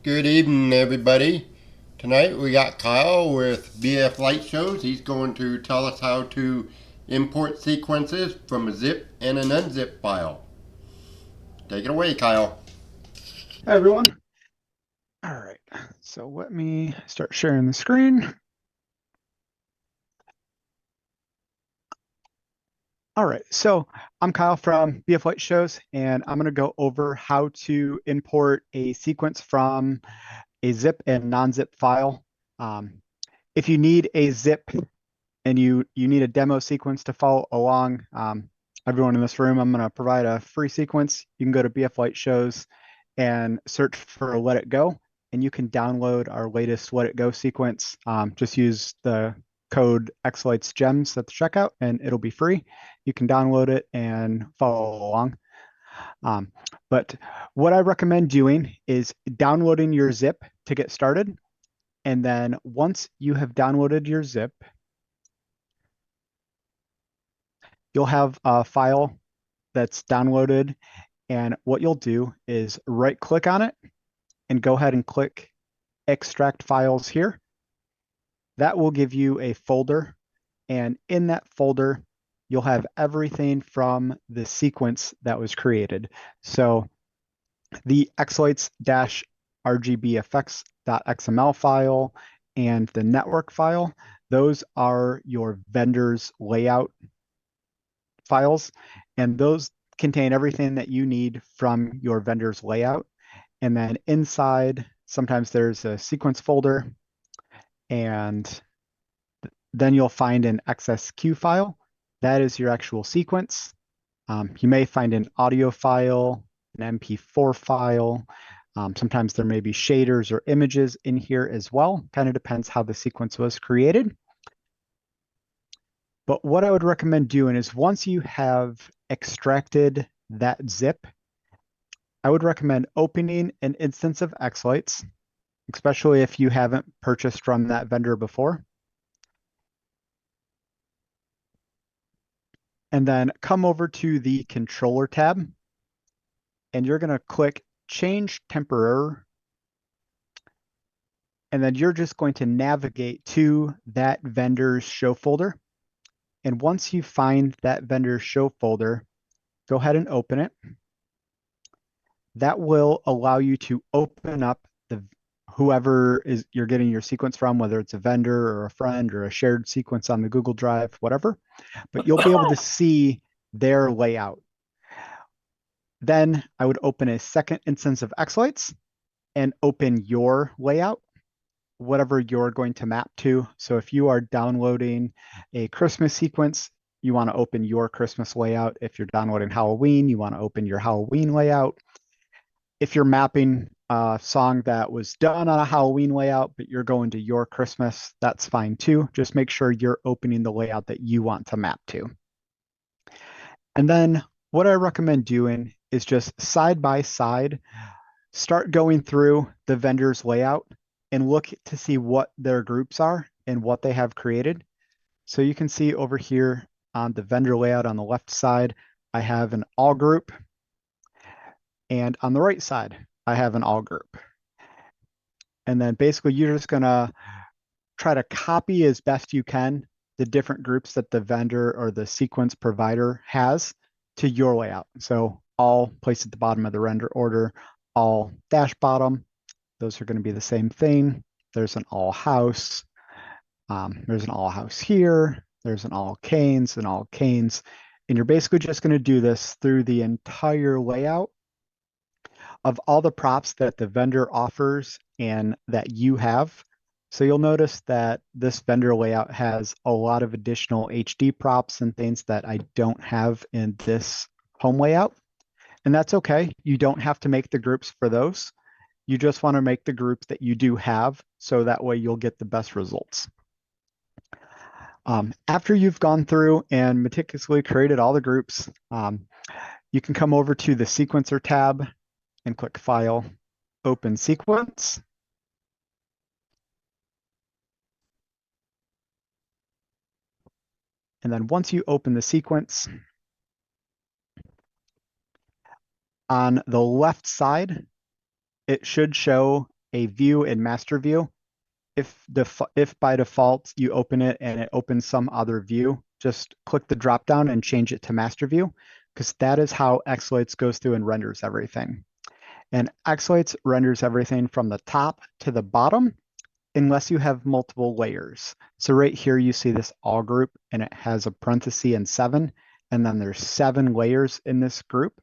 Good evening, everybody. Tonight we got Kyle with BFLightshows. He's going to tell us how to import sequences from a zip and an unzip file. Take it away, Kyle. Hi, everyone. All right, so let me start sharing the screen. All right, so I'm Kyle from BFLightshows, and I'm going to go over how to import a sequence from a zip and non-zip file. Um, if you need a zip and you need a demo sequence to follow along, everyone in this room, I'm going to provide a free sequence. You can go to BFLightshows and search for Let It Go, and you can download our latest Let It Go sequence. Just use the code xLights gems at the checkout, and it'll be free. You can download it and follow along. Um, but what I recommend doing is downloading your zip to get started. And then once you have downloaded your zip, you'll have a file that's downloaded. And what you'll do is right click on it and go ahead and click extract files here. That will give you a folder. And in that folder, you'll have everything from the sequence that was created. So the xlights-rgbfx.xml file and the network file, those are your vendor's layout files. And those contain everything that you need from your vendor's layout. And then inside, sometimes there's a sequence folder, and then you'll find an XSQ file. That is your actual sequence. You may find an audio file, an MP4 file. Sometimes there may be shaders or images in here as well. Kind of depends how the sequence was created. But what I would recommend doing is once you have extracted that zip, I would recommend opening an instance of xLights, especially if you haven't purchased from that vendor before. And then come over to the controller tab, and you're going to click change temporary. And then you're just going to navigate to that vendor's show folder. And once you find that vendor's show folder, go ahead and open it. That will allow you to open up the whoever is you're getting your sequence from, whether it's a vendor or a friend or a shared sequence on the Google Drive, whatever. But you'll be able to see their layout. Then I would open a second instance of xLights and open your layout, whatever you're going to map to. So if you are downloading a Christmas sequence, you want to open your Christmas layout. If you're downloading Halloween, you want to open your Halloween layout. If you're mapping a song that was done on a Halloween layout, but you're going to your Christmas, that's fine too. Just make sure you're opening the layout that you want to map to. And then what I recommend doing is just side by side, start going through the vendor's layout and look to see what their groups are and what they have created. So you can see over here on the vendor layout on the left side, I have an all group. And on the right side, I have an all group. And then basically you're just gonna try to copy as best you can the different groups that the vendor or the sequence provider has to your layout. So all placed at the bottom of the render order, all dash bottom, those are going to be the same thing. There's an all house. There's an all house here. There's an all canes and all canes. And you're basically just going to do this through the entire layout of all the props that the vendor offers and that you have. So you'll notice that this vendor layout has a lot of additional HD props and things that I don't have in this home layout. And that's okay. You don't have to make the groups for those. You just want to make the groups that you do have, so that way you'll get the best results. After you've gone through and meticulously created all the groups, you can come over to the sequencer tab and click File, Open Sequence. And then once you open the sequence, on the left side, it should show a view in master view, if by default you open it and it opens some other view, just click the drop down and change it to master view, because that is how xLights goes through and renders everything. And xLights renders everything from the top to the bottom unless you have multiple layers. So right here you see this all group and it has a parenthesis and 7, and then there's 7 layers in this group.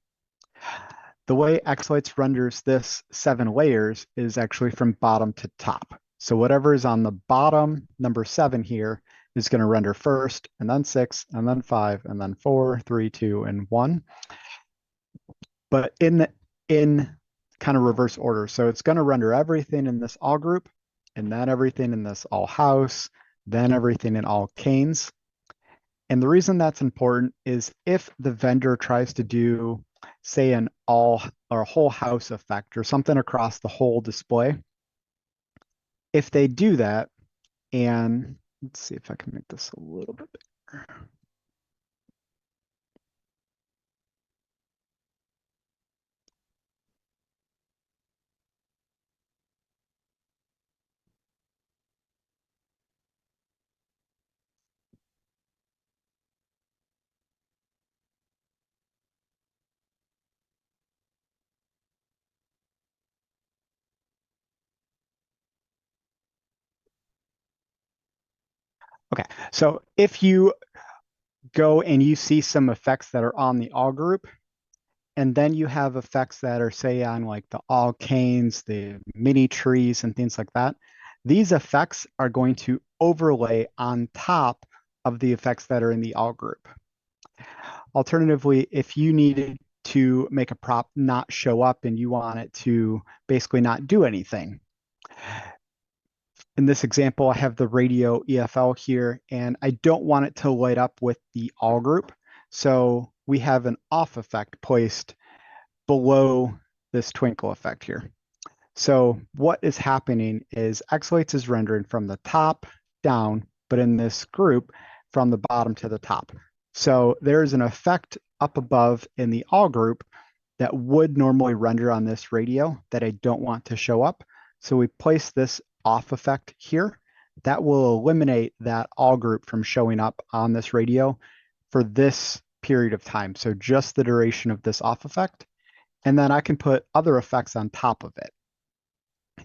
The way xLights renders this 7 layers is actually from bottom to top. So whatever is on the bottom, number 7 here, is going to render first, and then 6, and then 5, and then 4, 3, 2, and 1. But in kind of reverse order. So it's going to render everything in this all group, and then everything in this all house, then everything in all canes. And the reason that's important is if the vendor tries to do, say, an all or a whole house effect or something across the whole display, if they do that, and let's see if I can make this a little bit bigger. Okay, so if you go and you see some effects that are on the all group, and then you have effects that are, say, on like the all canes, the mini trees, and things like that, these effects are going to overlay on top of the effects that are in the all group. Alternatively, if you needed to make a prop not show up and you want it to basically not do anything, in this example, I have the radio EFL here, and I don't want it to light up with the all group. So we have an off effect placed below this twinkle effect here. So what is happening is xLights is rendering from the top down, but in this group from the bottom to the top. So there's an effect up above in the all group that would normally render on this radio that I don't want to show up. So we place this off effect here. That will eliminate that all group from showing up on this radio for this period of time. So just the duration of this off effect. And then I can put other effects on top of it.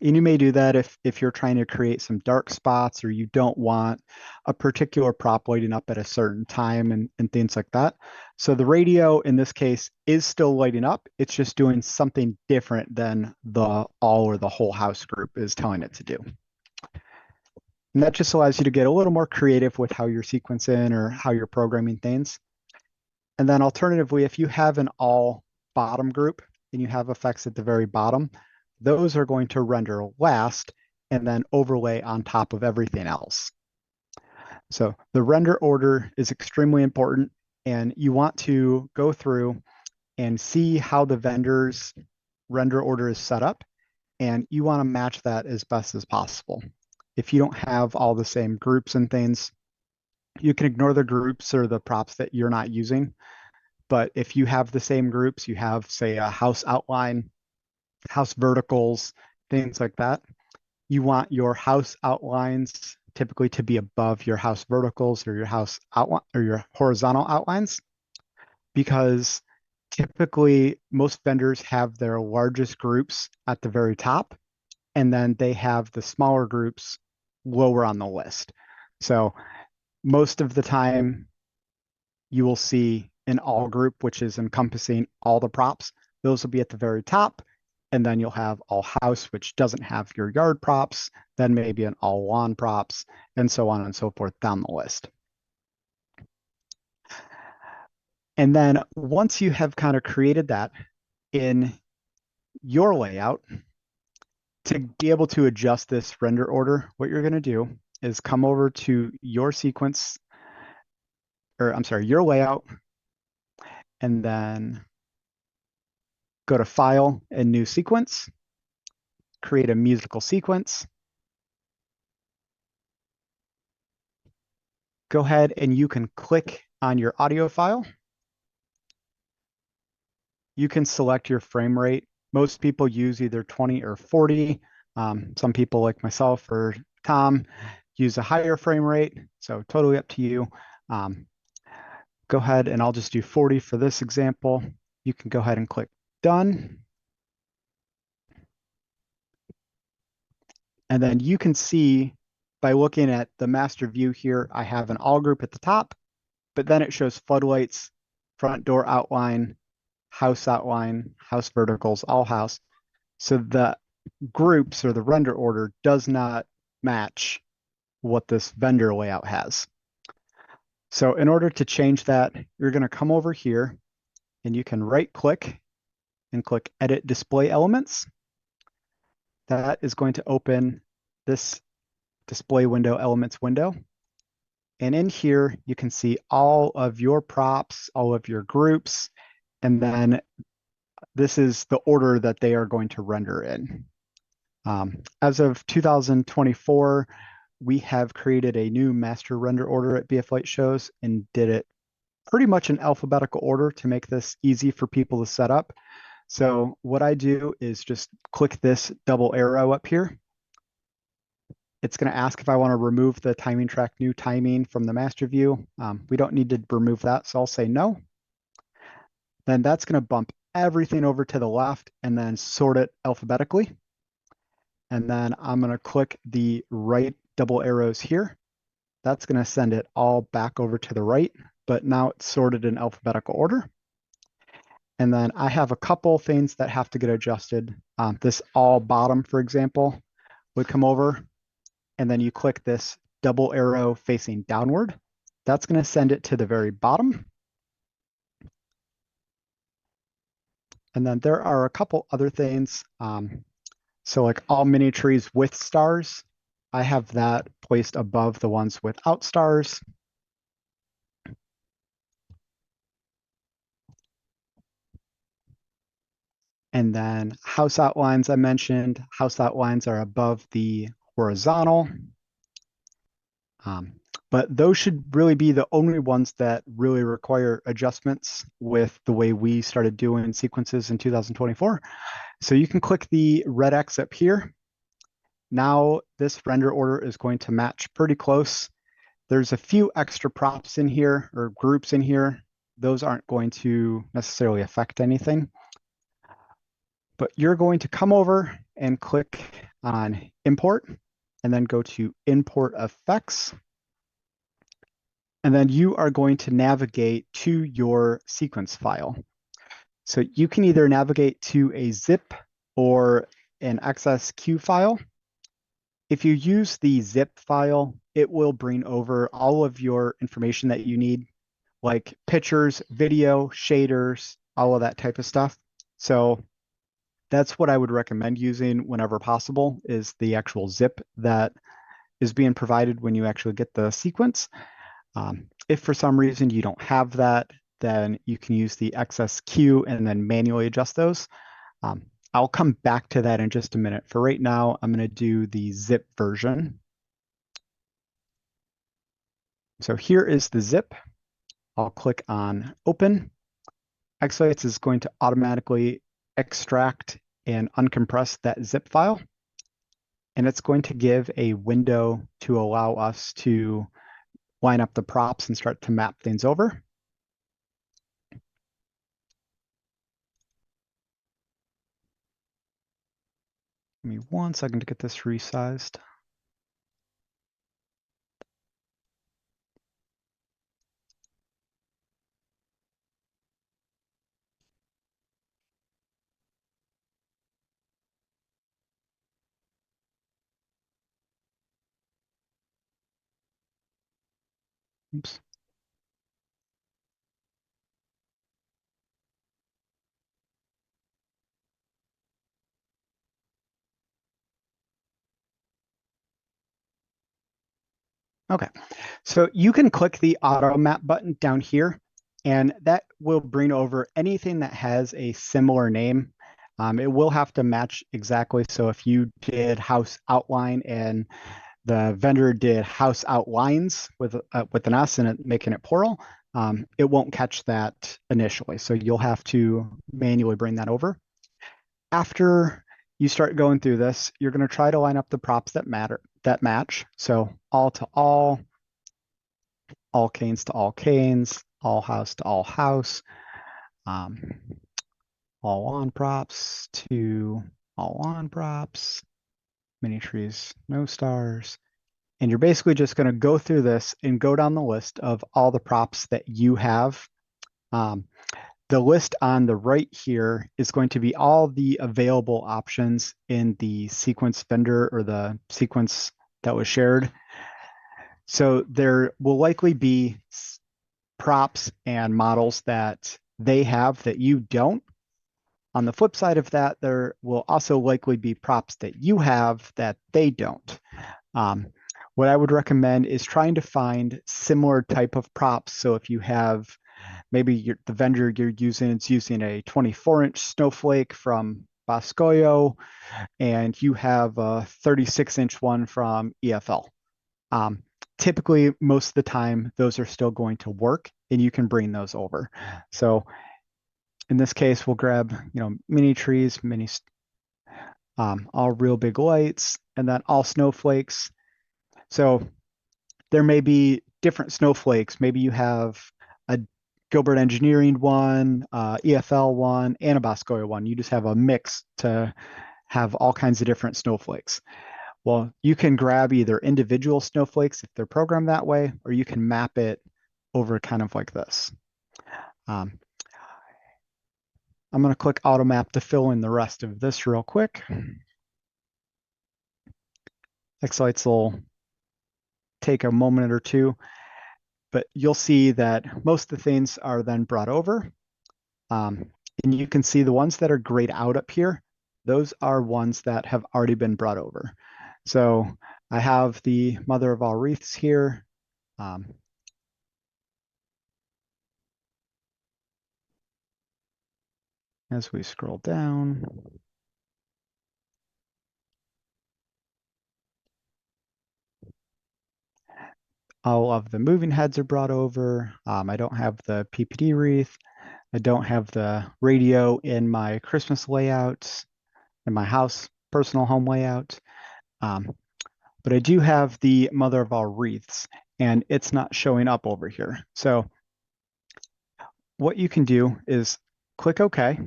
And you may do that if you're trying to create some dark spots or you don't want a particular prop lighting up at a certain time and things like that. So the radio in this case is still lighting up. It's just doing something different than the all or the whole house group is telling it to do. And that just allows you to get a little more creative with how you're sequencing or how you're programming things. And then alternatively, if you have an all bottom group and you have effects at the very bottom, those are going to render last and then overlay on top of everything else. So the render order is extremely important, and you want to go through and see how the vendor's render order is set up, and you want to match that as best as possible. If you don't have all the same groups and things, you can ignore the groups or the props that you're not using. But if you have the same groups, you have, say, a house outline, house verticals, things like that, you want your house outlines typically to be above your house verticals or your house outline or your horizontal outlines, because typically most vendors have their largest groups at the very top, and then they have the smaller groups lower on the list. So most of the time you will see an all group, which is encompassing all the props. Those will be at the very top. And then you'll have all house, which doesn't have your yard props, then maybe an all lawn props, and so on and so forth down the list. And then once you have kind of created that in your layout, to be able to adjust this render order, what you're going to do is come over to your sequence, or I'm sorry, your layout, and then go to File and New Sequence, create a musical sequence. Go ahead and you can click on your audio file. You can select your frame rate. Most people use either 20 or 40. Some people like myself or Tom use a higher frame rate, so totally up to you. Go ahead and I'll just do 40 for this example. You can go ahead and click done. And then you can see by looking at the master view here, I have an all group at the top, but then it shows floodlights, front door outline, house verticals, all house. So the groups or the render order does not match what this vendor layout has. So in order to change that, you're going to come over here and you can right click and click Edit Display Elements. That is going to open this display window, elements window. And in here, you can see all of your props, all of your groups, and then this is the order that they are going to render in. As of 2024, we have created a new master render order at BFLightshows and did it pretty much in alphabetical order to make this easy for people to set up. So what I do is just click this double arrow up here. It's going to ask if I want to remove the timing track new timing from the master view. We don't need to remove that, so I'll say no. Then that's going to bump everything over to the left and then sort it alphabetically. And then I'm going to click the right double arrows here. That's going to send it all back over to the right, but now it's sorted in alphabetical order. And then I have a couple things that have to get adjusted. This all bottom, for example, would come over, and then you click this double arrow facing downward. That's going to send it to the very bottom. And then there are a couple other things. So like all mini trees with stars, I have that placed above the ones without stars. And then house outlines I mentioned. House outlines are above the horizontal. But those should really be the only ones that really require adjustments with the way we started doing sequences in 2024. So you can click the red X up here. Now this render order is going to match pretty close. There's a few extra props in here or groups in here. Those aren't going to necessarily affect anything. But you're going to come over and click on import and then go to import effects. And then you are going to navigate to your sequence file. So you can either navigate to a zip or an XSQ file. If you use the zip file, it will bring over all of your information that you need, like pictures, video, shaders, all of that type of stuff. So that's what I would recommend using whenever possible, is the actual zip that is being provided when you actually get the sequence. If for some reason you don't have that, then you can use the XSQ and then manually adjust those. I'll come back to that in just a minute. For right now, I'm going to do the zip version. So here is the zip. I'll click on open. xLights is going to automatically extract and uncompress that zip file. And it's going to give a window to allow us to line up the props and start to map things over. Give me 1 second to get this resized. Oops. Okay, so you can click the auto map button down here, and that will bring over anything that has a similar name. It will have to match exactly. So if you did house outline and the vendor did house outlines with an S and making it plural, it won't catch that initially. So you'll have to manually bring that over. After you start going through this, you're going to try to line up the props that match. So all to all canes to all canes, all house to all house, um, all on props to all on props, mini trees, no stars. And you're basically just going to go through this and go down the list of all the props that you have. The list on the right here is going to be all the available options in the sequence vendor or the sequence that was shared. So there will likely be props and models that they have that you don't. On the flip side of that, there will also likely be props that you have that they don't. What I would recommend is trying to find similar type of props. So if you have maybe the vendor you're using is using a 24-inch snowflake from Boscoyo, and you have a 36-inch one from EFL. Typically, most of the time, those are still going to work, and you can bring those over. So in this case, we'll grab mini trees, all real big lights, and then all snowflakes. So there may be different snowflakes. Maybe you have a Gilbert Engineering one, EFL one, and a Boscoyo one. You just have a mix to have all kinds of different snowflakes. Well, you can grab either individual snowflakes if they're programmed that way, or you can map it over kind of like this. I'm going to click Auto Map to fill in the rest of this real quick. xLights will take a moment or two, but you'll see that most of the things are then brought over. And you can see the ones that are grayed out up here, those are ones that have already been brought over. So I have the Mother of all wreaths here. As we scroll down, all of the moving heads are brought over. I don't have the PPD wreath. I don't have the radio in my Christmas layout, in my house, personal home layout. But I do have the Mother of all wreaths, and it's not showing up over here. So what you can do is click OK,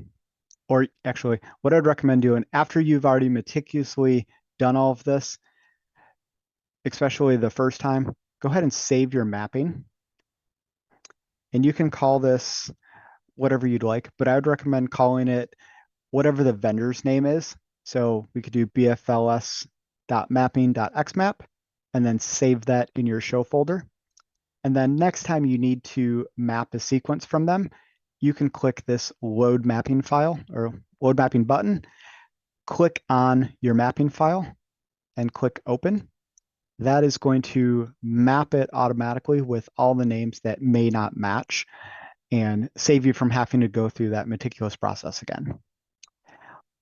or actually what I'd recommend doing after you've already meticulously done all of this, especially the first time, go ahead and save your mapping. And you can call this whatever you'd like, but I would recommend calling it whatever the vendor's name is. So we could do bfls.mapping.xmap and then save that in your show folder. And then next time you need to map a sequence from them, you can click this load mapping file or load mapping button, click on your mapping file and click open. That is going to map it automatically with all the names that may not match and save you from having to go through that meticulous process again.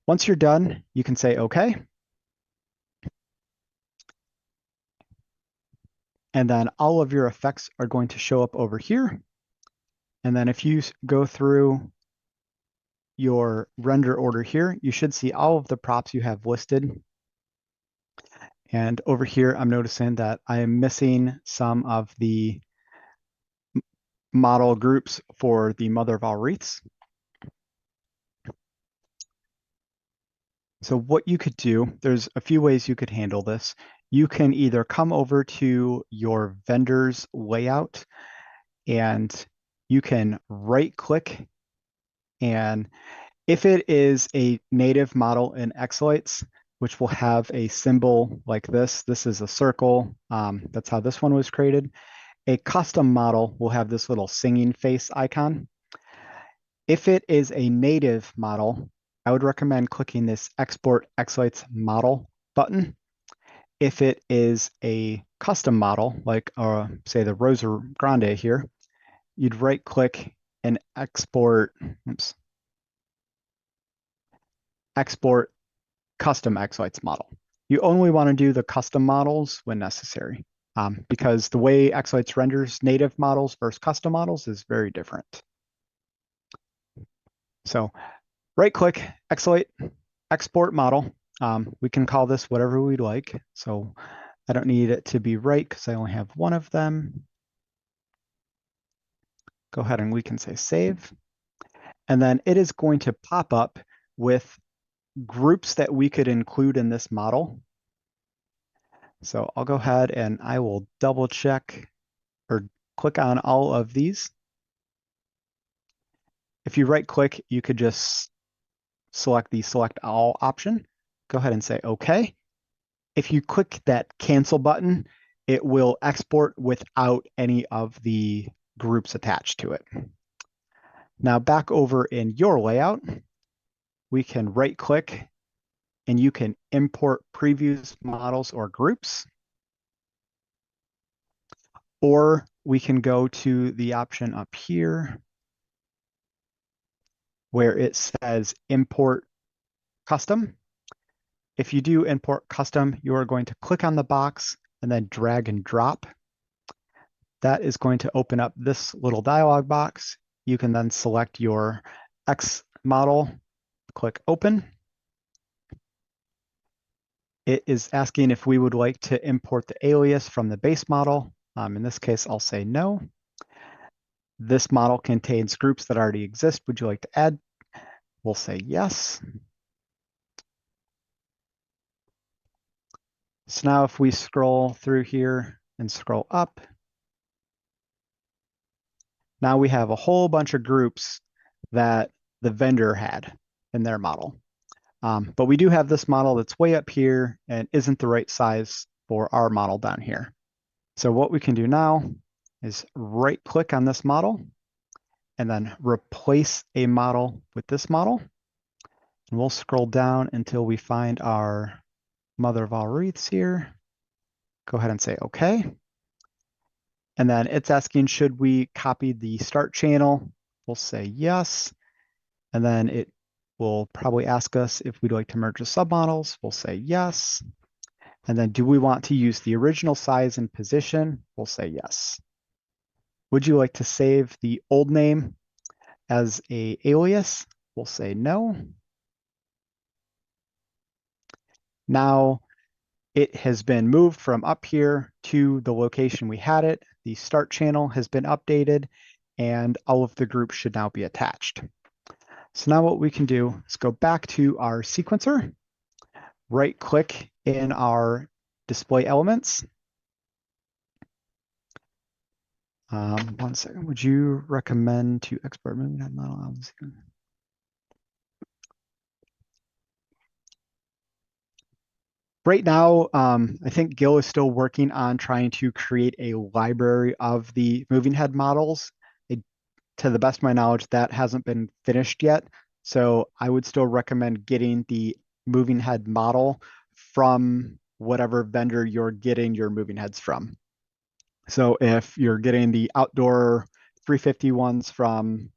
Once you're done, you can say OK. And then all of your effects are going to show up over here. And then if you go through your render order here, you should see all of the props you have listed. And over here, I'm noticing that I am missing some of the model groups for the Mother of all wreaths. So what you could do, there's a few ways you could handle this. You can either come over to your vendor's layout and you can right click, and if it is a native model in xLights, which will have a symbol like this is a circle. That's how this one was created. A custom model will have this little singing face icon. If it is a native model, I would recommend clicking this Export xLights Model button. If it is a custom model, like say the Rosa Grande here, you'd right click and export custom xLights model. You only want to do the custom models when necessary, because the way xLights renders native models versus custom models is very different. So right click, xLight, export model, We can call this whatever we'd like. So I don't need it to be right because I only have one of them. Go ahead and we can say save. And then it is going to pop up with groups that we could include in this model. So I'll go ahead and I will double check or click on all of these. If you right click, you could just select the select all option. Go ahead and say OK. If you click that cancel button, it will export without any of the groups attached to it. Now back over in your layout, we can right click and you can import previews, models, or groups. Or we can go to the option up here where it says import custom. If you do import custom, you are going to click on the box and then drag and drop. That is going to open up this little dialog box. You can then select your X model, click open. It is asking if we would like to import the alias from the base model. In this case, I'll say no. This model contains groups that already exist. Would you like to add? We'll say yes. So now if we scroll through here and scroll up, now we have a whole bunch of groups that the vendor had in their model. But we do have this model that's way up here and isn't the right size for our model down here. So what we can do now is right click on this model and then replace a model with this model. And we'll scroll down until we find our mother of all wreaths here. Go ahead and say OK. And then it's asking, should we copy the start channel? We'll say yes. And then it will probably ask us if we'd like to merge the submodels. We'll say yes. And then do we want to use the original size and position? We'll say yes. Would you like to save the old name as an alias? We'll say no. Now it has been moved from up here to the location we had it. The start channel has been updated and all of the groups should now be attached. So now what we can do is go back to our sequencer, right click in our display elements. 1 second, would you recommend to export moving head model albums? Right now, I think Gil is still working on trying to create a library of the moving head models. To the best of my knowledge, that hasn't been finished yet. So I would still recommend getting the moving head model from whatever vendor you're getting your moving heads from. So if you're getting the outdoor 350 ones from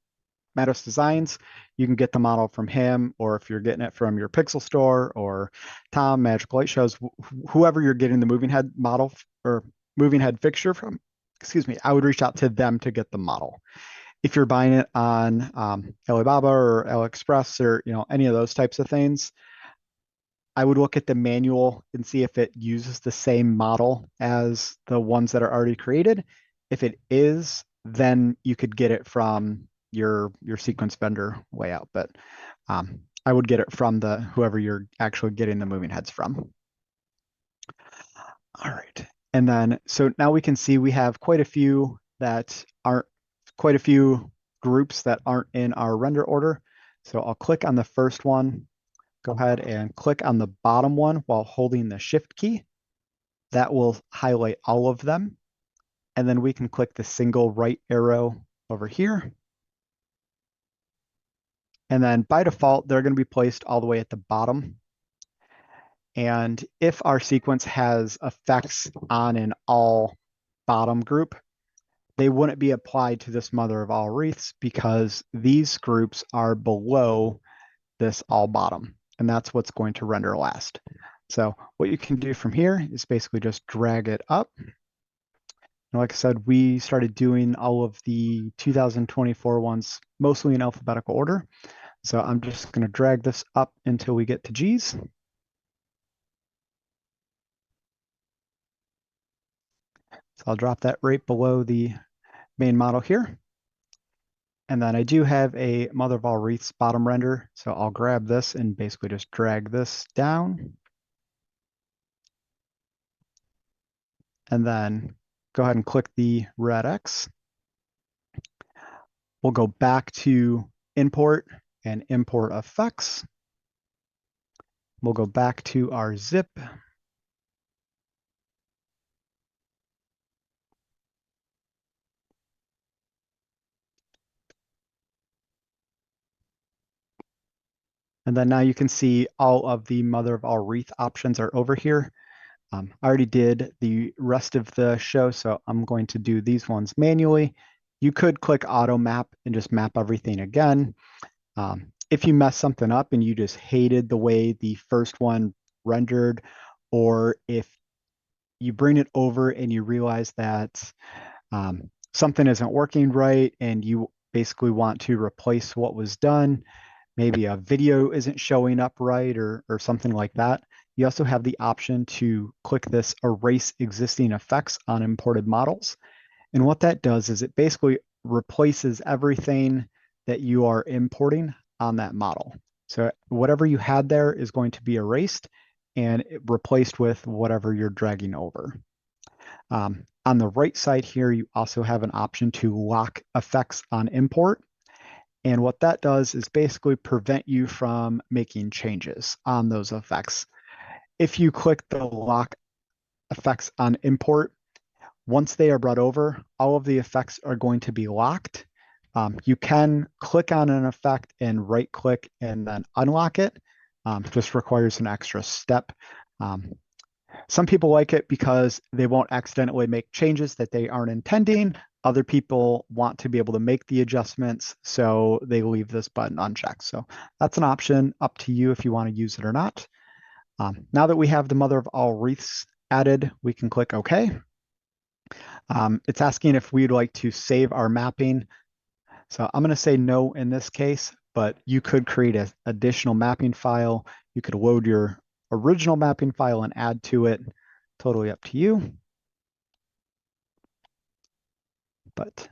Matos Designs, you can get the model from him, or if you're getting it from your Pixel store or Tom, Magic Light Shows, whoever you're getting the moving head model or moving head fixture from, excuse me, I would reach out to them to get the model. If you're buying it on Alibaba or AliExpress or any of those types of things, I would look at the manual and see if it uses the same model as the ones that are already created. If it is, then you could get it from your sequence vendor layout. But I would get it from whoever you're actually getting the moving heads from. All right. And then, so now we can see we have quite a few groups that aren't in our render order. So I'll click on the first one, go ahead and click on the bottom one while holding the shift key. That will highlight all of them. And then we can click the single right arrow over here. And then by default, they're going to be placed all the way at the bottom. And if our sequence has effects on an all bottom group, they wouldn't be applied to this mother of all wreaths because these groups are below this all bottom, and that's what's going to render last. So what you can do from here is basically just drag it up. And like I said, we started doing all of the 2024 ones mostly in alphabetical order. So I'm just going to drag this up until we get to G's. So I'll drop that right below the main model here. And then I do have a mother of all wreaths bottom render. So I'll grab this and basically just drag this down. And then go ahead and click the red X. We'll go back to import and import effects. We'll go back to our zip. And then now you can see all of the mother of all wreath options are over here. I already did the rest of the show, so I'm going to do these ones manually. You could click auto map and just map everything again. If you mess something up and you just hated the way the first one rendered, or if you bring it over and you realize that something isn't working right and you basically want to replace what was done, maybe a video isn't showing up right or something like that, you also have the option to click this erase existing effects on imported models. And what that does is it basically replaces everything that you are importing on that model. So whatever you had there is going to be erased and replaced with whatever you're dragging over. On the right side here, you also have an option to lock effects on import. And what that does is basically prevent you from making changes on those effects. If you click the lock effects on import, once they are brought over, all of the effects are going to be locked. You can click on an effect and right click and then unlock it. Just requires an extra step. Some people like it because they won't accidentally make changes that they aren't intending. Other people want to be able to make the adjustments, so they leave this button unchecked. So that's an option, up to you if you want to use it or not. Now that we have the mother of all wreaths added, we can click OK. It's asking if we'd like to save our mapping. So I'm going to say no in this case, but you could create an additional mapping file. You could load your original mapping file and add to it. Totally up to you. But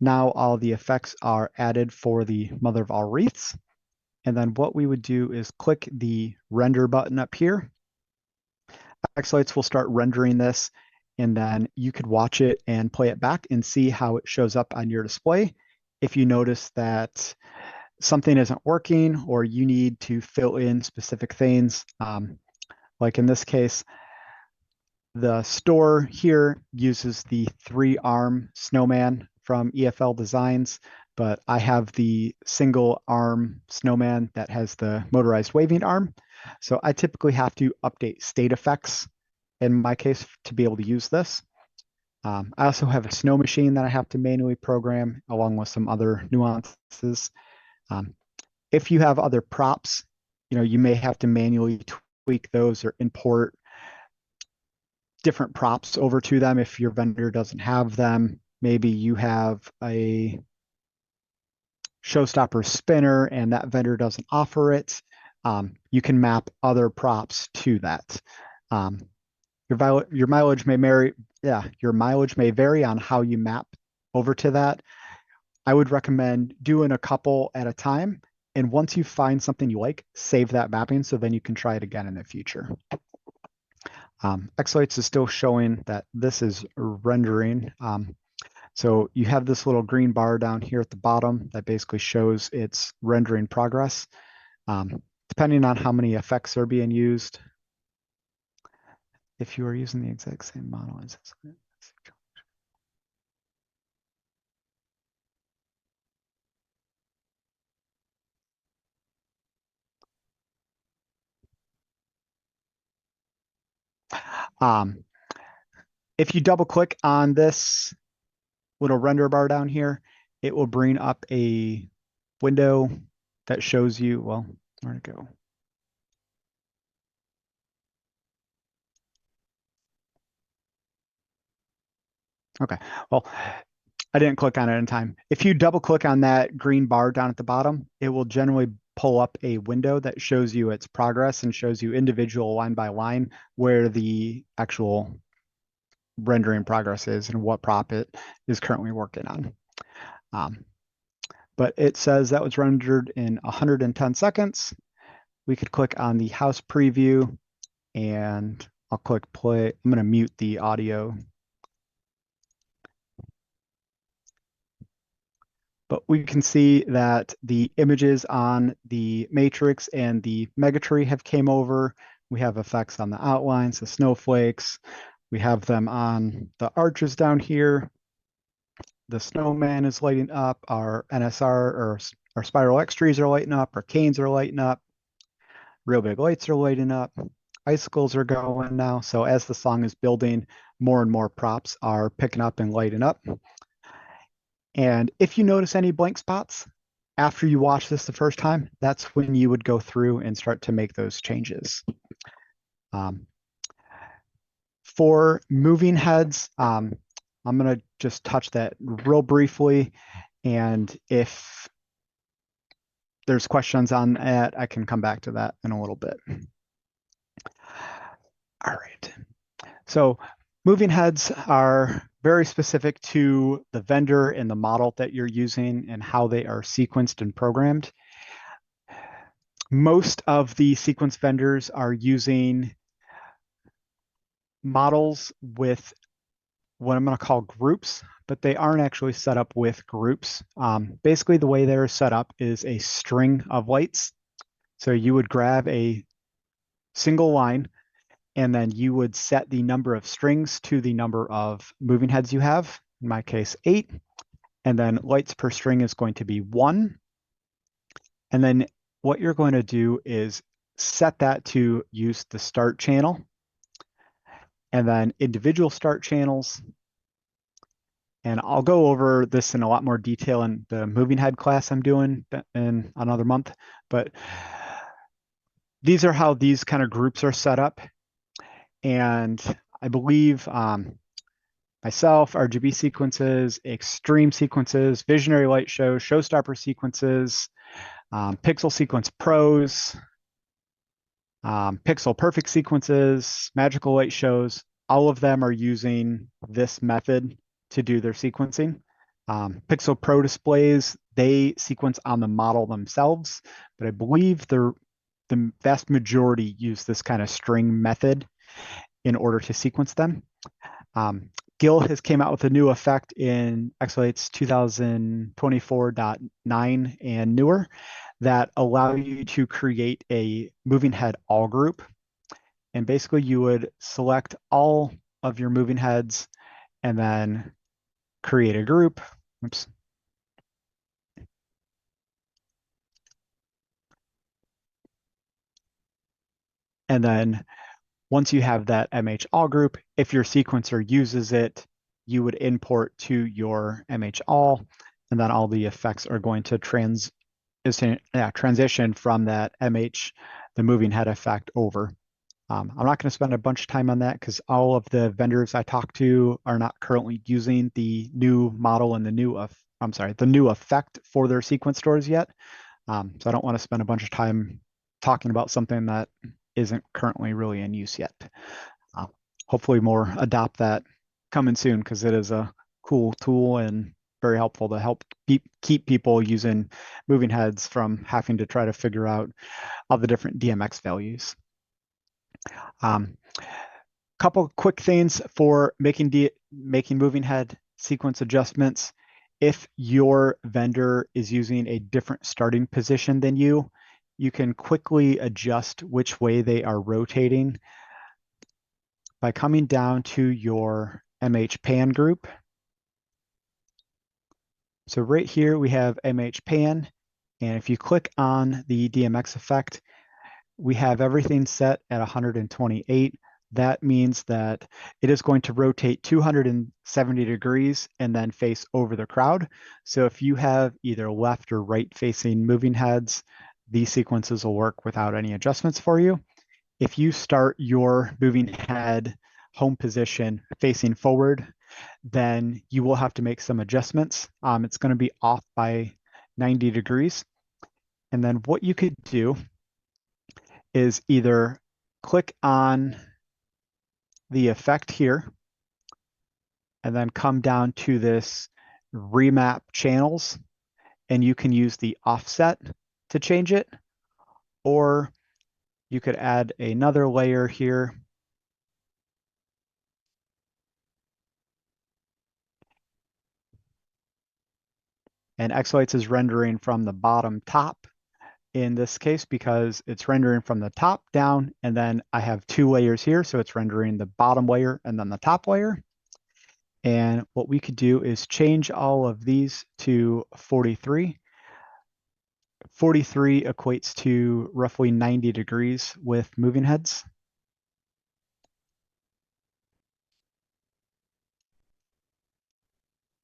now all the effects are added for the mother of all wreaths. And then what we would do is click the render button up here. xLights will start rendering this, and then you could watch it and play it back and see how it shows up on your display. If you notice that something isn't working or you need to fill in specific things, like in this case, the store here uses the 3-arm snowman from EFL Designs, but I have the single arm snowman that has the motorized waving arm. So I typically have to update state effects in my case to be able to use this. I also have a snow machine that I have to manually program along with some other nuances. If you have other props, you may have to manually tweak those or import different props over to them if your vendor doesn't have them. Maybe you have a showstopper spinner and that vendor doesn't offer it. You can map other props to that. Your mileage may vary. Yeah, your mileage may vary on how you map over to that. I would recommend doing a couple at a time. And once you find something you like, save that mapping so then you can try it again in the future. xLights is still showing that this is rendering. So you have this little green bar down here at the bottom that basically shows its rendering progress. Depending on how many effects are being used, if you are using the exact same model as this. If you double click on this little render bar down here, it will bring up a window that shows you, well, where'd it go? Okay, well, I didn't click on it in time. If you double click on that green bar down at the bottom, it will generally pull up a window that shows you its progress and shows you individual line by line where the actual rendering progress is and what prop it is currently working on. But it says that was rendered in 110 seconds. We could click on the house preview and I'll click play. I'm going to mute the audio. But we can see that the images on the matrix and the megatree have came over. We have effects on the outlines, the snowflakes. We have them on the arches down here. The snowman is lighting up. Our NSR or our spiral X trees are lighting up. Our canes are lighting up. Real big lights are lighting up. Icicles are going now. So as the song is building, more and more props are picking up and lighting up. And if you notice any blank spots after you watch this the first time, that's when you would go through and start to make those changes. For moving heads, I'm going to just touch that real briefly. And if there's questions on that, I can come back to that in a little bit. All right. So moving heads are very specific to the vendor and the model that you're using and how they are sequenced and programmed. Most of the sequence vendors are using models with what I'm going to call groups, but they aren't actually set up with groups. Basically, the way they're set up is a string of lights. So you would grab a single line, and then you would set the number of strings to the number of moving heads you have, in my case, 8. And then lights per string is going to be 1. And then what you're going to do is set that to use the start channel, and then individual start channels. And I'll go over this in a lot more detail in the moving head class I'm doing in another month. But these are how these kind of groups are set up. And I believe myself, RGB sequences, extreme sequences, visionary light shows, showstopper sequences, pixel sequence pros, pixel perfect sequences, magical light shows, all of them are using this method to do their sequencing. Pixel Pro displays, they sequence on the model themselves, but I believe the vast majority use this kind of string method in order to sequence them. Gil has came out with a new effect in xLights 2024.9 and newer that allow you to create a moving head all group. And basically you would select all of your moving heads and then create a group. Oops. And then once you have that MH all group, if your sequencer uses it, you would import to your MH all, and then all the effects are going to transition from that MH, the moving head effect, over. I'm not going to spend a bunch of time on that because all of the vendors I talked to are not currently using the new model and the new effect for their sequence stores yet. So I don't want to spend a bunch of time talking about something that isn't currently really in use yet. Hopefully more adopt that coming soon because it is a cool tool and very helpful to help keep people using moving heads from having to try to figure out all the different DMX values. Couple quick things for making moving head sequence adjustments. If your vendor is using a different starting position than you can quickly adjust which way they are rotating by coming down to your MH pan group. So right here we have MH pan, and if you click on the DMX effect, we have everything set at 128. That means that it is going to rotate 270 degrees and then face over the crowd. So if you have either left or right facing moving heads, these sequences will work without any adjustments for you. If you start your moving head home position facing forward, then you will have to make some adjustments. It's going to be off by 90 degrees. And then what you could do is either click on the effect here, and then come down to this remap channels, and you can use the offset to change it, or you could add another layer here. And xLights is rendering from the bottom top in this case because it's rendering from the top down, and then I have two layers here, so it's rendering the bottom layer and then the top layer. And what we could do is change all of these to 43. 43 equates to roughly 90 degrees with moving heads.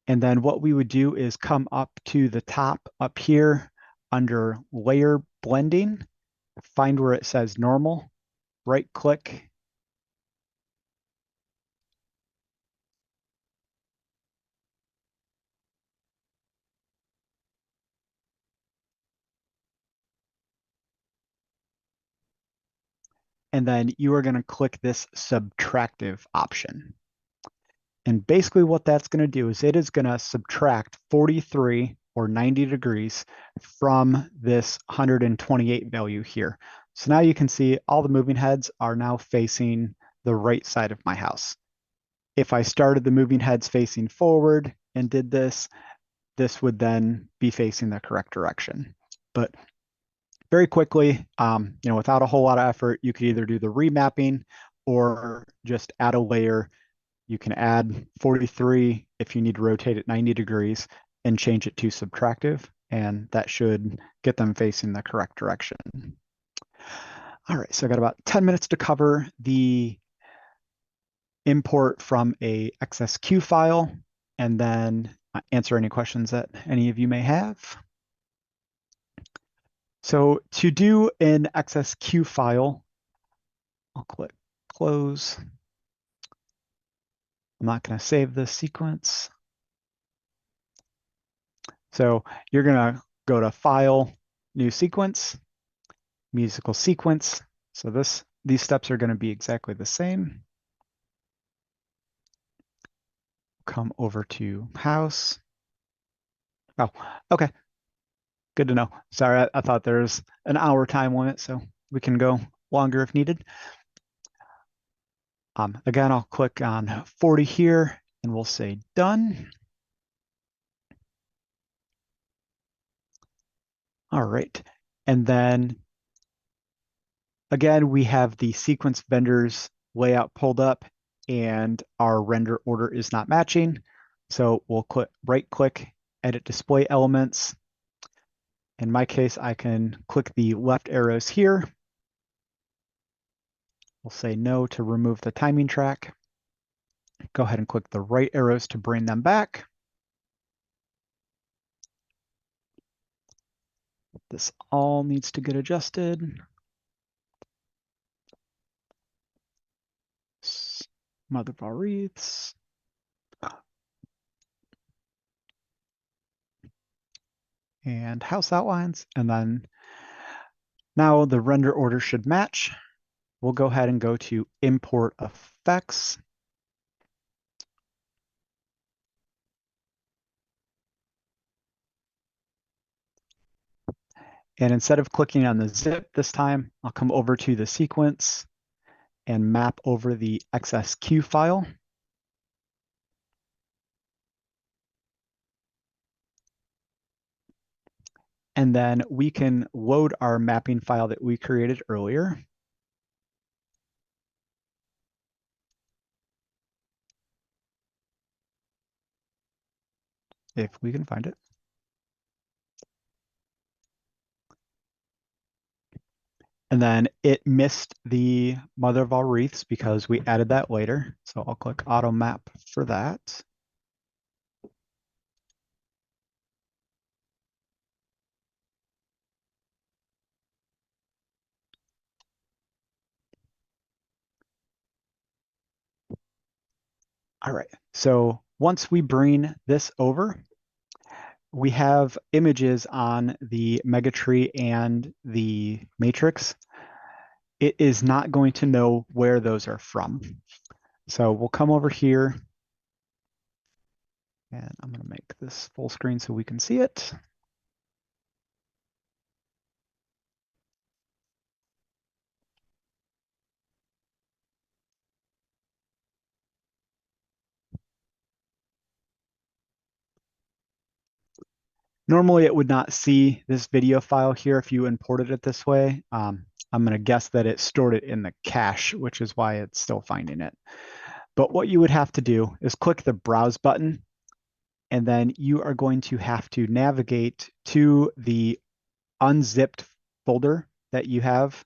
And then what we would do is come up to the top up here under layer blending, find where it says normal, right click, and then you are going to click this subtractive option. And basically what that's going to do is it is going to subtract 43 or 90 degrees from this 128 value here. So now you can see all the moving heads are now facing the right side of my house. If I started the moving heads facing forward and did this, this would then be facing the correct direction. But very quickly, without a whole lot of effort, you could either do the remapping or just add a layer. You can add 43 if you need to rotate it 90 degrees and change it to subtractive, and that should get them facing the correct direction. All right, so I got about 10 minutes to cover the import from a XSQ file and then answer any questions that any of you may have. So to do an XSQ file, I'll click close. I'm not going to save this sequence. So you're going to go to File, New Sequence, Musical Sequence. So these steps are going to be exactly the same. Come over to House. Oh, okay. Good to know. Sorry, I thought there was an hour time limit, so we can go longer if needed. Again, I'll click on 40 here and we'll say done. All right. And then again, we have the sequence vendors layout pulled up and our render order is not matching. So we'll right click, edit display elements. In my case, I can click the left arrows here. We'll say no to remove the timing track. Go ahead and click the right arrows to bring them back. This all needs to get adjusted. Mother of all wreaths. And house outlines. And then now the render order should match. We'll go ahead and go to import effects. And instead of clicking on the zip this time, I'll come over to the sequence and map over the XSQ file. And then we can load our mapping file that we created earlier. If we can find it. And then it missed the mother of all wreaths because we added that later. So I'll click auto map for that. All right, so once we bring this over, we have images on the megatree and the matrix. It is not going to know where those are from. So we'll come over here And I'm going to make this full screen so we can see it. Normally, it would not see this video file here if you imported it this way. I'm going to guess that it stored it in the cache, which is why it's still finding it. But what you would have to do is click the Browse button, and then you are going to have to navigate to the unzipped folder that you have.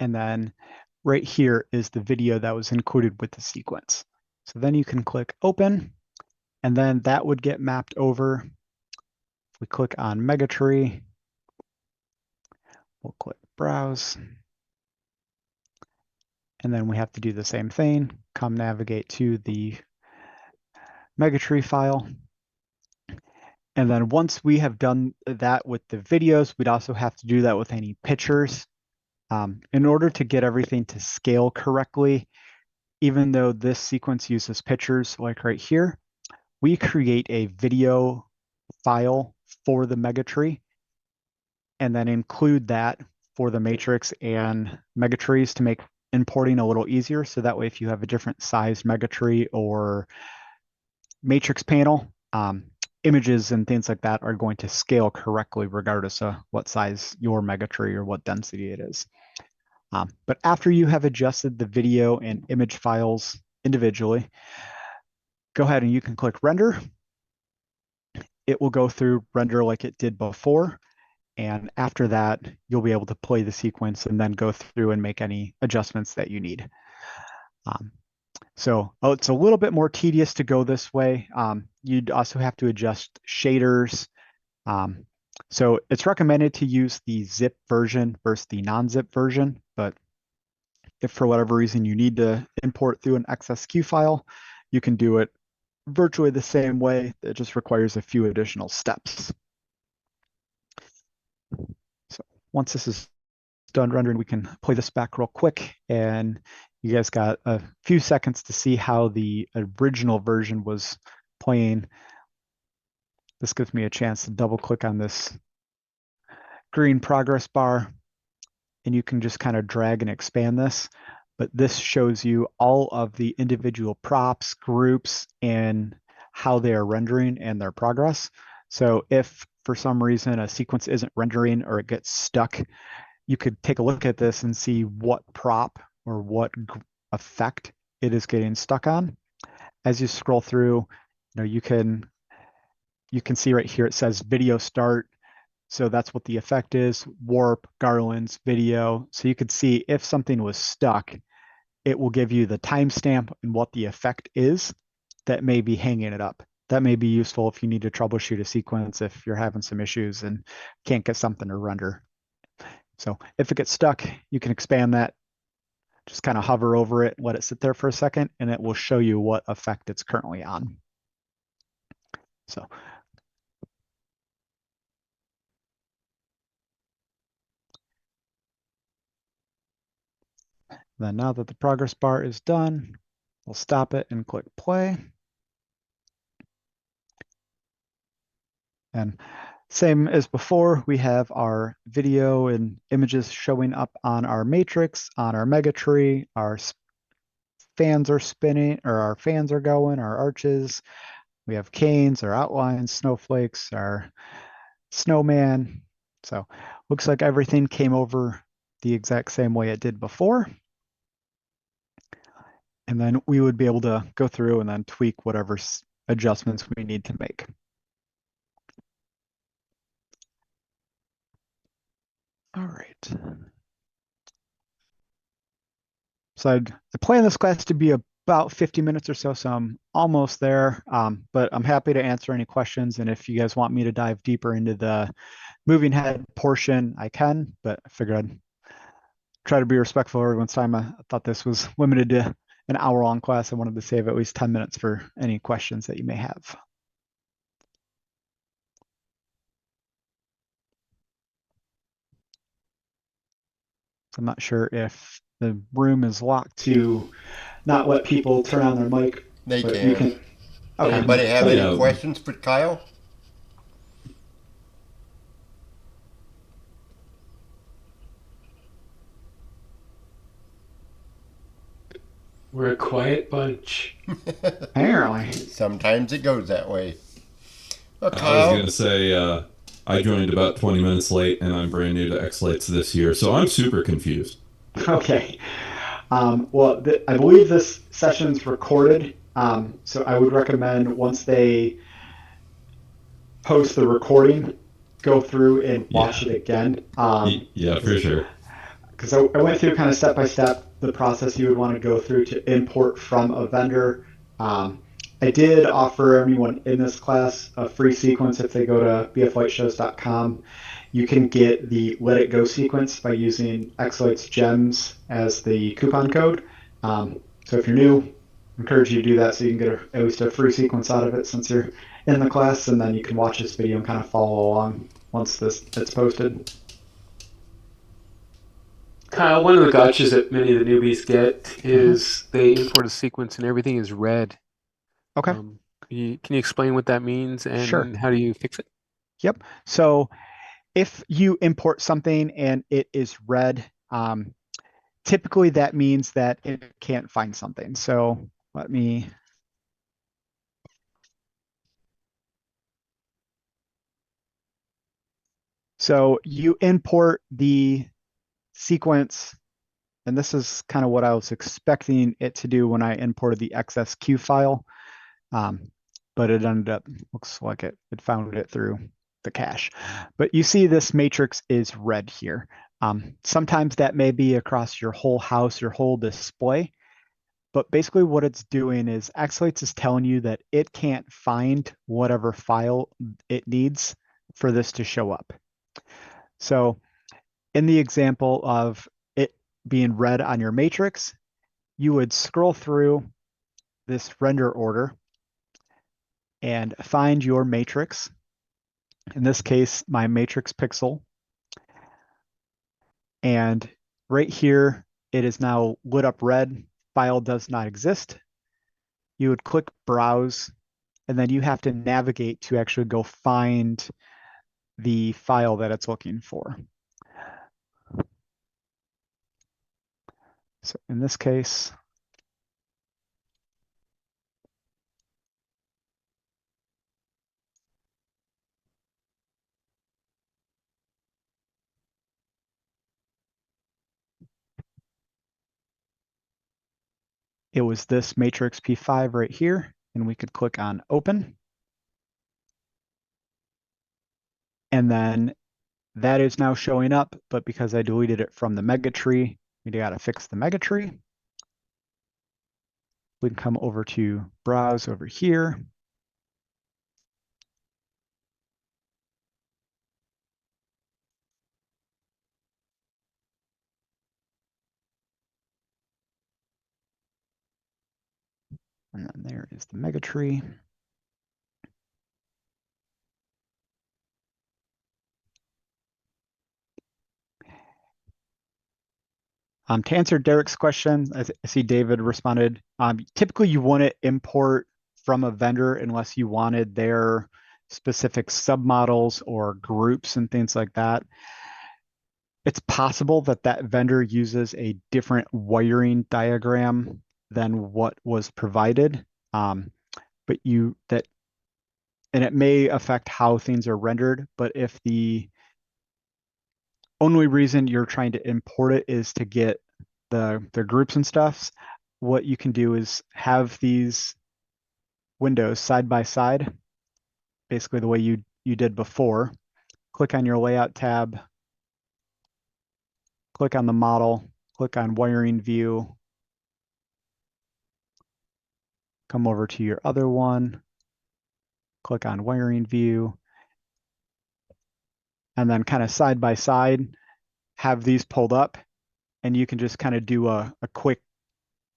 And then right here is the video that was included with the sequence. So then you can click Open, and then that would get mapped over. If we click on Megatree, we'll click Browse. And then we have to do the same thing, come navigate to the Megatree file. And then once we have done that with the videos, we'd also have to do that with any pictures. In order to get everything to scale correctly, even though this sequence uses pictures like right here, we create a video file for the Megatree and then include that for the matrix and Megatrees to make importing a little easier. So that way, if you have a different sized Megatree or matrix panel, images and things like that are going to scale correctly regardless of what size your Megatree or what density it is. But after you have adjusted the video and image files individually, go ahead and you can click Render. It will go through render like it did before. And after that, you'll be able to play the sequence and then go through and make any adjustments that you need. So it's a little bit more tedious to go this way. You'd also have to adjust shaders. So it's recommended to use the zip version versus the non-zip version, but if for whatever reason you need to import through an XSQ file, you can do it virtually the same way. It just requires a few additional steps. So once this is done rendering, we can play this back real quick, and you guys got a few seconds to see how the original version was playing. This gives me a chance to double click on this green progress bar, and you can just kind of drag and expand this. But this shows you all of the individual props, groups, and how they are rendering and their progress. So if for some reason a sequence isn't rendering or it gets stuck, you could take a look at this and see what prop or what effect it is getting stuck on. As you scroll through, you can see right here it says video start. So that's what the effect is, warp, garlands, video. So you could see if something was stuck, it will give you the timestamp and what the effect is that may be hanging it up. That may be useful if you need to troubleshoot a sequence, if you're having some issues and can't get something to render. So if it gets stuck, you can expand that, just kind of hover over it, let it sit there for a second, and it will show you what effect it's currently on. So then now that the progress bar is done, we'll stop it and click play. And same as before, we have our video and images showing up on our matrix, on our Megatree. Our fans are spinning, or our fans are going, our arches. We have canes, our outlines, snowflakes, our snowman. So looks like everything came over the exact same way it did before. And then we would be able to go through and then tweak whatever adjustments we need to make. All right. So I plan this class to be about 50 minutes or so, so I'm almost there. But I'm happy to answer any questions. And if you guys want me to dive deeper into the moving head portion, I can, but I figured I'd try to be respectful of everyone's time. I thought this was limited to an hour-long class, I wanted to save at least 10 minutes for any questions that you may have. I'm not sure if the room is locked to not let people turn on their mic, They but you can. can. Okay. Anybody have any Yeah. questions for Kyle? We're a quiet bunch. Apparently. Sometimes it goes that way. Well, I was Kyle, going to say, I joined about 20 minutes late, and I'm brand new to xLights this year, so I'm super confused. Okay. Well, I believe this session's recorded, so I would recommend once they post the recording, go through and watch it again. Yeah, for sure. Because I went through kind of step by step the process you would want to go through to import from a vendor. I did offer anyone in this class a free sequence if they go to bflightshows.com. You can get the Let It Go sequence by using xLights gems as the coupon code. So if you're new, I encourage you to do that so you can get at least a free sequence out of it since you're in the class, and then you can watch this video and kind of follow along once it's posted. Kyle, one of the gotchas that many of the newbies get is they import a sequence and everything is red. Okay. Can you explain what that means and Sure. how do you fix it? Yep. So if you import something and it is red, typically that means that it can't find something. So let me. So you import the sequence, and this is kind of what I was expecting it to do when I imported the XSQ file, but it ended up, looks like it found it through the cache. But you see this matrix is red here. Sometimes that may be across your whole house, your whole display. But basically what it's doing is xLights is telling you that it can't find whatever file it needs for this to show up. So in the example of it being red on your matrix, you would scroll through this render order and find your matrix. In this case, my matrix pixel. And right here, it is now lit up red. File does not exist. You would click browse, and then you have to navigate to actually go find the file that it's looking for. So in this case, it was this matrix P5 right here, and we could click on open. And then that is now showing up, but because I deleted it from the mega tree, we got to fix the mega tree. We can come over to browse over here. And then there is the mega tree. To answer Derek's question, I see David responded. Typically, you wouldn't import from a vendor unless you wanted their specific submodels or groups and things like that. It's possible that that vendor uses a different wiring diagram than what was provided, and it may affect how things are rendered. But if the only reason you're trying to import it is to get the groups and stuffs, what you can do is have these windows side by side, basically the way you did before. Click on your layout tab, click on the model, click on wiring view, come over to your other one, click on wiring view, and then kind of side by side, have these pulled up, and you can just kind of do a quick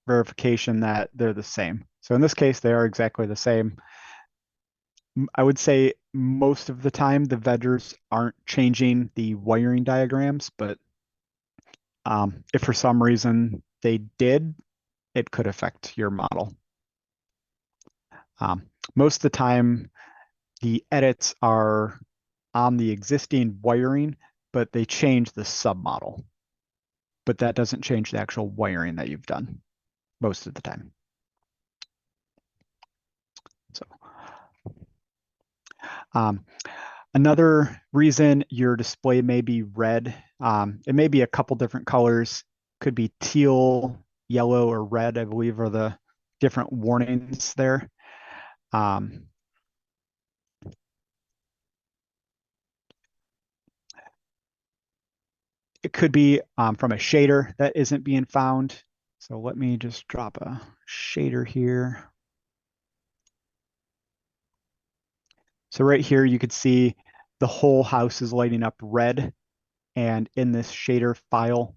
verification that they're the same. So in this case, they are exactly the same. I would say most of the time the vendors aren't changing the wiring diagrams, but if for some reason they did, it could affect your model. Most of the time, the edits are on the existing wiring, but they change the submodel. But that doesn't change the actual wiring that you've done most of the time. So, another reason your display may be red, it may be a couple different colors, could be teal, yellow, or red, I believe are the different warnings there. It could be from a shader that isn't being found. So let me just drop a shader here. So right here, you could see the whole house is lighting up red. And in this shader file,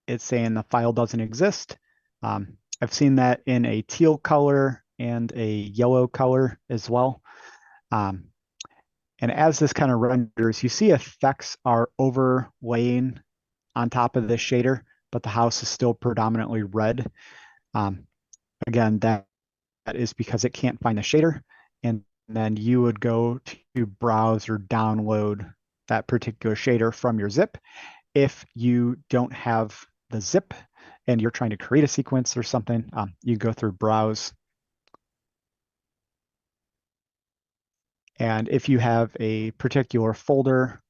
it's saying the file doesn't exist. I've seen that in a teal color and a yellow color as well. And as this kind of renders, you see effects are overlaying on top of this shader, but the house is still predominantly red. Again, that is because it can't find the shader. And then you would go to browse or download that particular shader from your zip. If you don't have the zip and you're trying to create a sequence or something, you go through browse. And if you have a particular folder,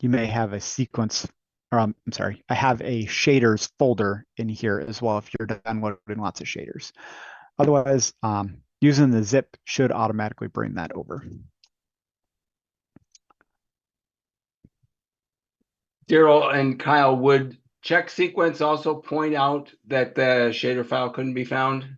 you may have a sequence, or I'm sorry, I have a shaders folder in here as well if you're downloading lots of shaders. Otherwise, using the zip should automatically bring that over. Daryl and Kyle, would check sequence also point out that the shader file couldn't be found?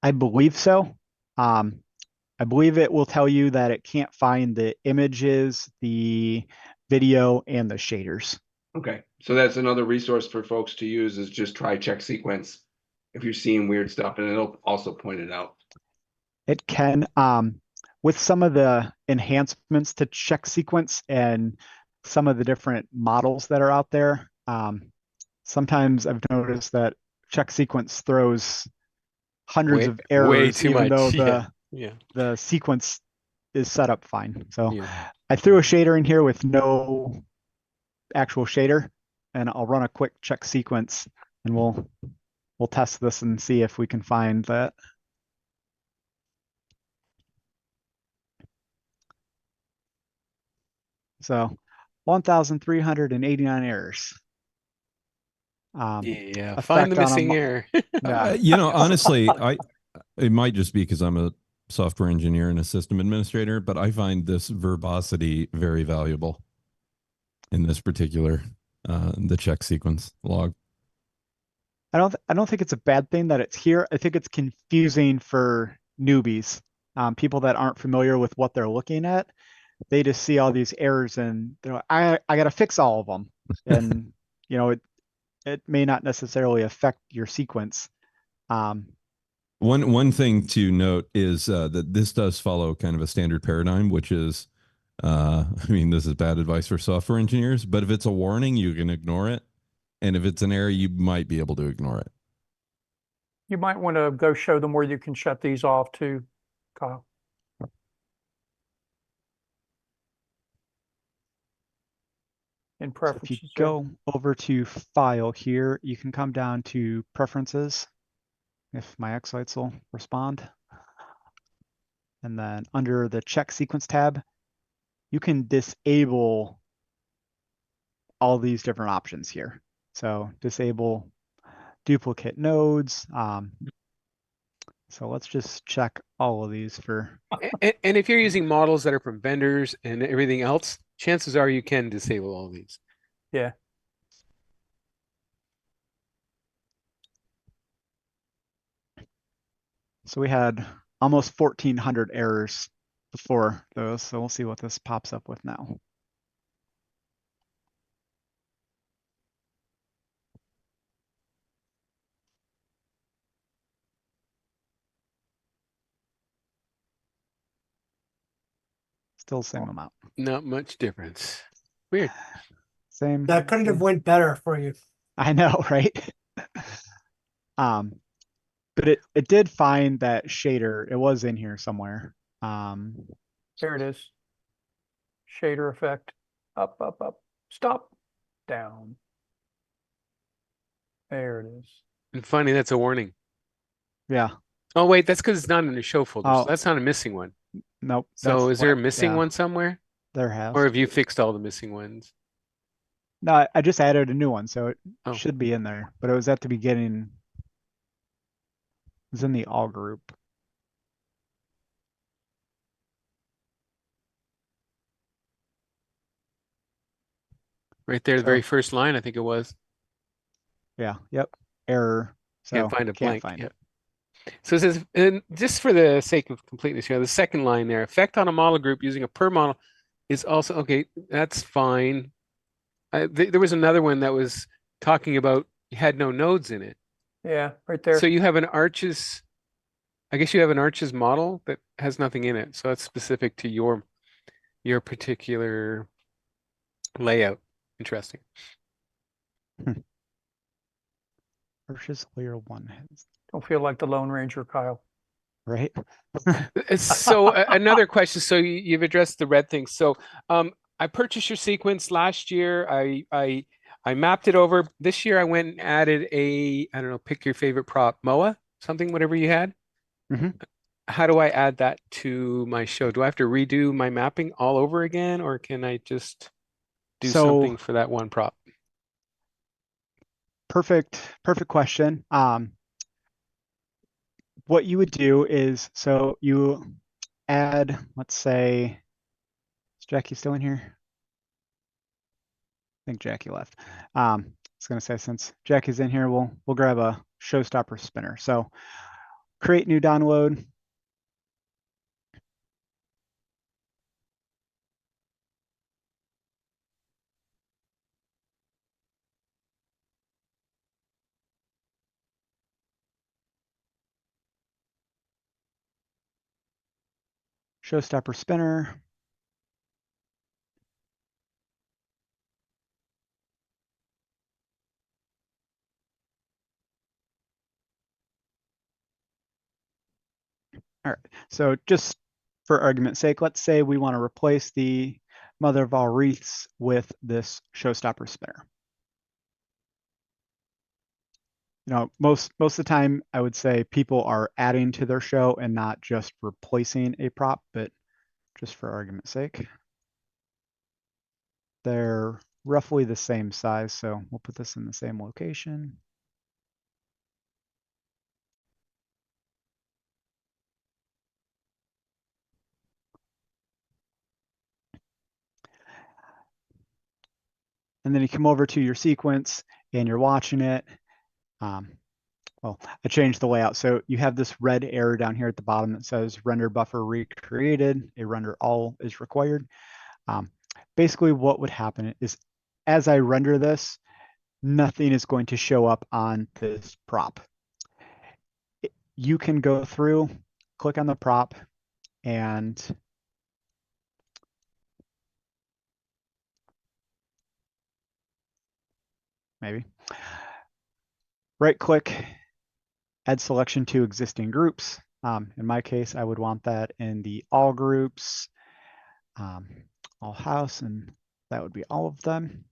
I believe so. I believe it will tell you that it can't find the images, the video, and the shaders. Okay, so that's another resource for folks to use, is just try check sequence if you're seeing weird stuff, and it'll also point it out. It can, with some of the enhancements to check sequence and some of the different models that are out there, sometimes I've noticed that check sequence throws hundreds of errors, way too even much. though Yeah. the sequence is set up fine. So Yeah. I threw a shader in here with no actual shader, and I'll run a quick check sequence, and we'll test this and see if we can find that. So 1,389 errors. Yeah. Effect Find the on missing error. Yeah. You know, honestly, it might just be because I'm a software engineer and a system administrator, but I find this verbosity very valuable in this particular the check sequence log. I don't think it's a bad thing that it's here. I think it's confusing for newbies, people that aren't familiar with what they're looking at. They just see all these errors and they're like, I got to fix all of them. And you know, it may not necessarily affect your sequence. One thing to note is that this does follow kind of a standard paradigm, which is, I mean, this is bad advice for software engineers, but if it's a warning, you can ignore it. And if it's an error, you might be able to ignore it. You might want to go show them where you can shut these off too, Kyle. In So if preferences. you go over to File here, you can come down to Preferences, if my xLights will respond. And then under the Check Sequence tab, you can disable all these different options here. So disable duplicate nodes. So let's just check all of these for. And if you're using models that are from vendors and everything else, chances are you can disable all these. Yeah. So we had almost 1,400 errors before those. So we'll see what this pops up with now. Still same amount. Not much difference. Weird. Same. That couldn't have went better for you. I know, right? But it did find that shader. It was in here somewhere. There it is. Shader effect. Up, up, up. Stop. Down. There it is. And funny, that's a warning. Yeah. Oh, wait, that's because it's not in the show folder. So Oh. that's not a missing one. Nope. So that's is there a what- missing yeah, one somewhere? There has. Or have you fixed all the missing ones? No, I just added a new one, so it Oh. should be in there. But it was at the beginning. It was in the all group. Right there, the So- very first line, I think it was. Yeah. Yep. Error. So Can't find a can't blank. find Yeah. it. So it says, and just for the sake of completeness here, the second line there, effect on a model group using a per model is also, okay, that's fine. There was another one that was talking about you had no nodes in it. Yeah, right there. So you have an arches, I guess you have an arches model that has nothing in it. So that's specific to your particular layout. Interesting. Arches layer 1 has, Don't feel like the Lone Ranger, Kyle. right? So another question. So you've addressed the red thing. So I purchased your sequence last year. I mapped it over. This year I went and added I don't know, pick your favorite prop, MOA, something, whatever you had. Mhm. How do I add that to my show? Do I have to redo my mapping all over again, or can I just do So- something for that one prop? Perfect question. What you would do is, so you add, let's say, is Jackie still in here? I think Jackie left. I was gonna say, since Jackie's in here, we'll grab a showstopper spinner. So create new download. Showstopper spinner. All right, so just for argument's sake, let's say we want to replace the mother of all wreaths with this showstopper spinner. You know, most of the time, I would say people are adding to their show and not just replacing a prop, but just for argument's sake. They're roughly the same size, so we'll put this in the same location. And then you come over to your sequence and you're watching it. Well, I changed the layout. So you have this red arrow down here at the bottom that says render buffer recreated, a render all is required. Basically what would happen is as I render this, nothing is going to show up on this prop. You can go through, click on the prop, and maybe right click, add selection to existing groups. In my case, I would want that in the all groups, all house, and that would be all of them.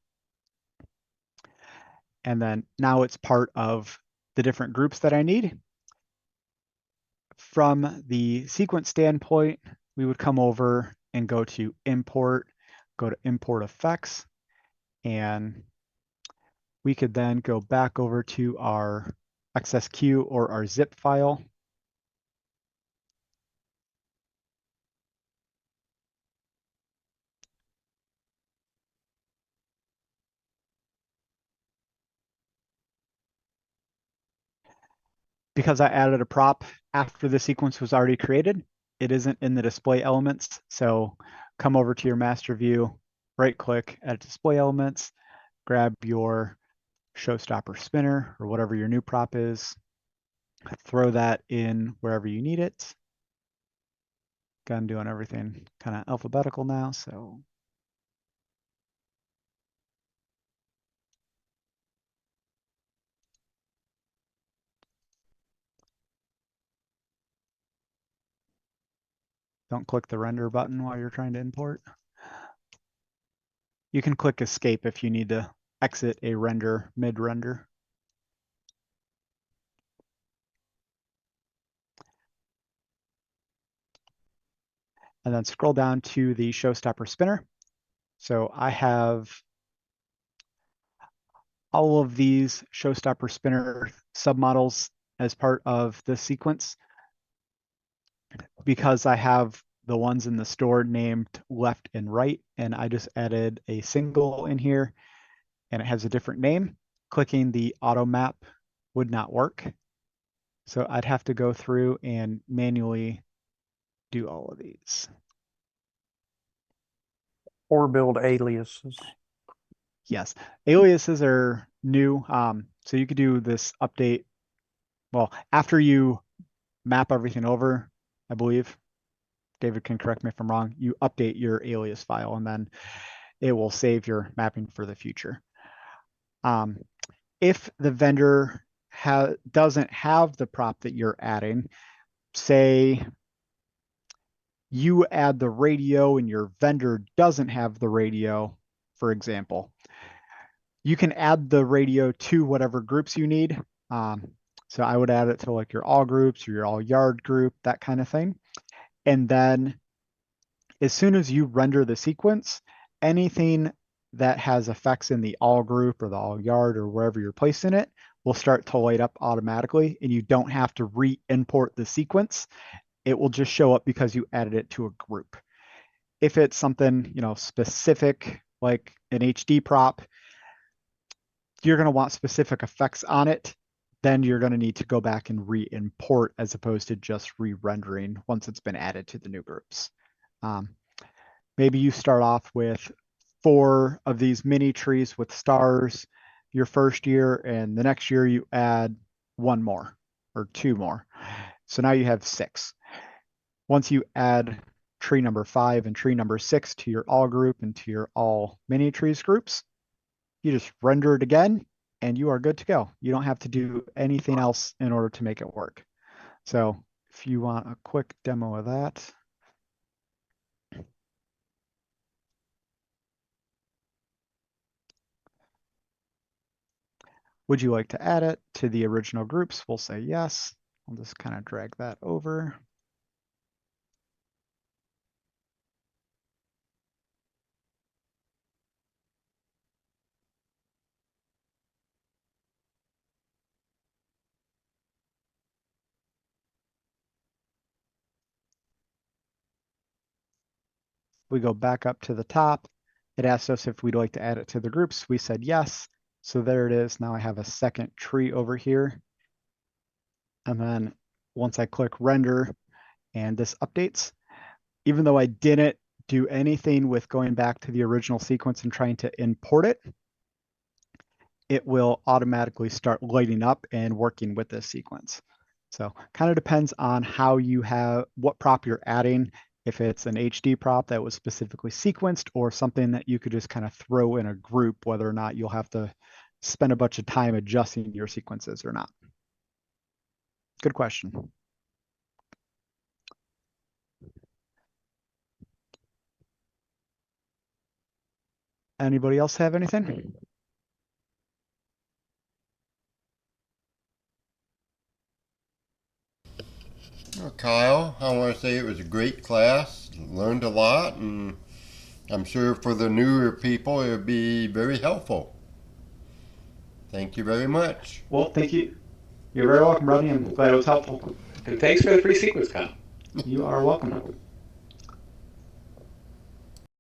And then now it's part of the different groups that I need. From the sequence standpoint, we would come over and go to import, go to import effects, and we could then go back over to our XSQ or our zip file. Because I added a prop after the sequence was already created, it isn't in the display elements. So come over to your master view, right click, edit display elements, grab your showstopper spinner or whatever your new prop is, throw that in wherever you need it. Again, doing everything kind of alphabetical now, so. Don't click the render button while you're trying to import. You can click escape if you need to exit a render mid-render. And then scroll down to the showstopper spinner. So I have all of these showstopper spinner submodels as part of this sequence. Because I have the ones in the store named left and right, and I just added a single in here and it has a different name. Clicking the auto map would not work. So I'd have to go through and manually do all of these. Or build aliases. Yes, aliases are new. So you could do this update. Well, after you map everything over, I believe, David can correct me if I'm wrong, you update your alias file and then it will save your mapping for the future. If the vendor doesn't have the prop that you're adding, say you add the radio and your vendor doesn't have the radio, for example, you can add the radio to whatever groups you need. So I would add it to like your all groups or your all yard group, that kind of thing. And then as soon as you render the sequence, anything that has effects in the all group or the all yard or wherever you're placing it will start to light up automatically, and you don't have to re-import the sequence. It will just show up because you added it to a group. If it's something, specific like an HD prop, you're going to want specific effects on it. Then you're going to need to go back and re-import as opposed to just re-rendering once it's been added to the new groups. Maybe you start off with 4 of these mini trees with stars your first year, and the next year you add 1 more or 2 more. So now you have 6. Once you add tree number 5 and tree number 6 to your all group and to your all mini trees groups, you just render it again and you are good to go. You don't have to do anything else in order to make it work. So if you want a quick demo of that. Would you like to add it to the original groups? We'll say yes. I'll just kind of drag that over. We go back up to the top. It asks us if we'd like to add it to the groups. We said yes. So there it is. Now I have a second tree over here. And then once I click render and this updates, even though I didn't do anything with going back to the original sequence and trying to import it, it will automatically start lighting up and working with this sequence. So kind of depends on how you have, what prop you're adding, if it's an HD prop that was specifically sequenced or something that you could just kind of throw in a group, whether or not you'll have to spend a bunch of time adjusting your sequences or not. Good question. Anybody else have anything? Well, Kyle, I want to say it was a great class. Learned a lot, and I'm sure for the newer people it would be very helpful. Thank you very much. Well, thank you. You're very welcome, Rodney. I'm glad it was helpful. And thanks for the free sequence, Kyle. You are welcome.